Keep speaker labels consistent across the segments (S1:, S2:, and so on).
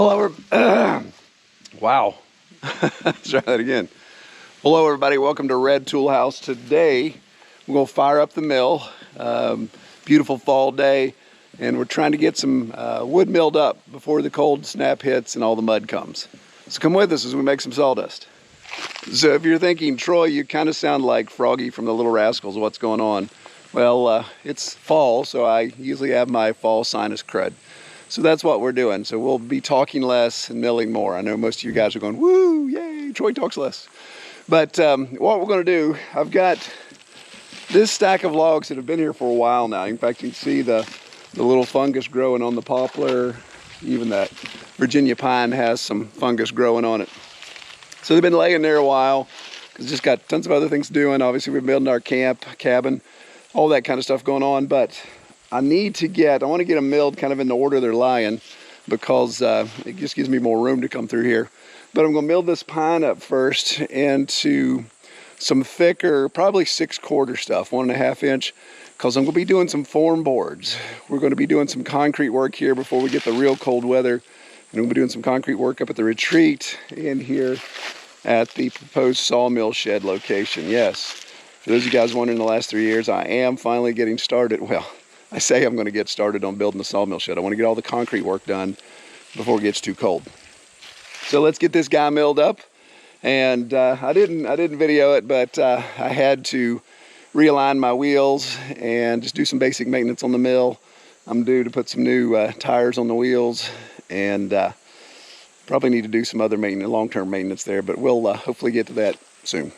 S1: Hello, wow. Let's try that again. Hello, everybody. Welcome to Red Tool House. Today, we're going to fire up the mill. Beautiful fall day, and we're trying to get some wood milled up before the cold snap hits and all the mud comes. So come with us as we make some sawdust. So if you're thinking, Troy, you kind of sound like Froggy from the Little Rascals. What's going on? Well, it's fall, so I usually have my fall sinus crud. So that's what we're doing. So we'll be talking less and milling more. I know most of you guys are going, woo, yay, Troy talks less. But what we're going to do, I've got this stack of logs that have been here for a while now. In fact, you can see the little fungus growing on the poplar. Even that Virginia pine has some fungus growing on it. So they've been laying there a while because just got tons of other things doing. Obviously, we're building our camp, cabin, all that kind of stuff going on. But I want to get them milled kind of in the order they're lying because it just gives me more room to come through here. But I'm going to mill this pine up first into some thicker, probably 6/4 stuff, 1.5 inch, because I'm going to be doing some form boards. We're going to be doing some concrete work here before we get the real cold weather. And we'll be doing some concrete work up at the retreat and here at the proposed sawmill shed location. Yes, for those of you guys wondering, the last 3 years, I am finally getting started. Well, I say I'm going to get started on building the sawmill shed. I want to get all the concrete work done before it gets too cold. So let's get this guy milled up. And I didn't video it, but I had to realign my wheels and just do some basic maintenance on the mill. I'm due to put some new tires on the wheels, and probably need to do some other maintenance, long-term maintenance there, but we'll hopefully get to that soon.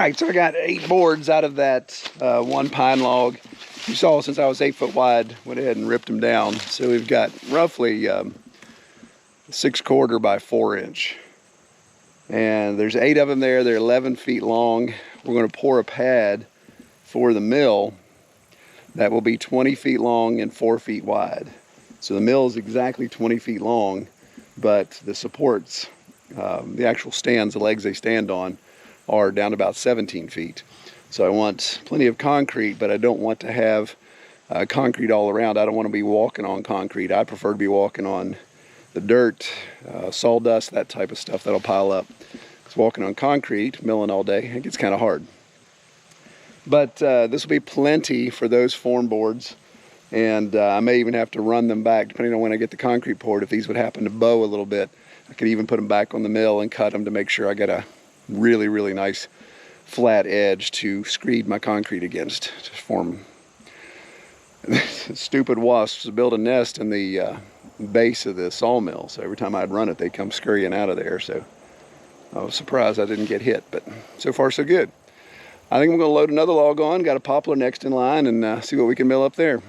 S1: right, so I got 8 boards out of that one pine log. You saw since I was 8 foot wide, went ahead and ripped them down. So we've got roughly 6/4 by 4 inch. And there's 8 of them there. They're 11 feet long. We're going to pour a pad for the mill that will be 20 feet long and 4 feet wide. So the mill is exactly 20 feet long, but the supports, the actual stands, the legs they stand on, are down about 17 feet. So I want plenty of concrete, but I don't want to have concrete all around. I don't want to be walking on concrete. I prefer to be walking on the dirt, sawdust, that type of stuff that'll pile up. Because walking on concrete, milling all day, it gets kind of hard. But this will be plenty for those form boards, and I may even have to run them back depending on when I get the concrete poured. If these would happen to bow a little bit, I could even put them back on the mill and cut them to make sure I get a really, really nice flat edge to screed my concrete against to form. Stupid wasps build a nest in the base of the sawmill, so every time I'd run it, they'd come scurrying out of there. So I was surprised I didn't get hit, but so far so good. I think I'm going to load another log on, got a poplar next in line, and see what we can mill up there.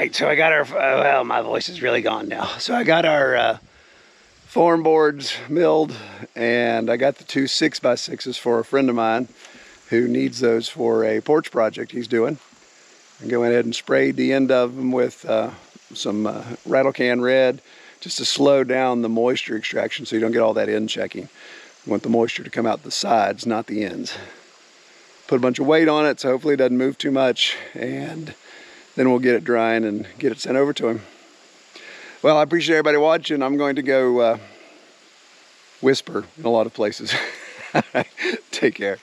S1: right, so I got our, well, my voice is really gone now. So I got our form boards milled, and I got the 2 6x6s for a friend of mine who needs those for a porch project he's doing. And go ahead and sprayed the end of them with some rattle can red, just to slow down the moisture extraction so you don't get all that end checking. You want the moisture to come out the sides, not the ends. Put a bunch of weight on it so hopefully it doesn't move too much, and then we'll get it drying and get it sent over to him. Well, I appreciate everybody watching. I'm going to go whisper in a lot of places. Take care.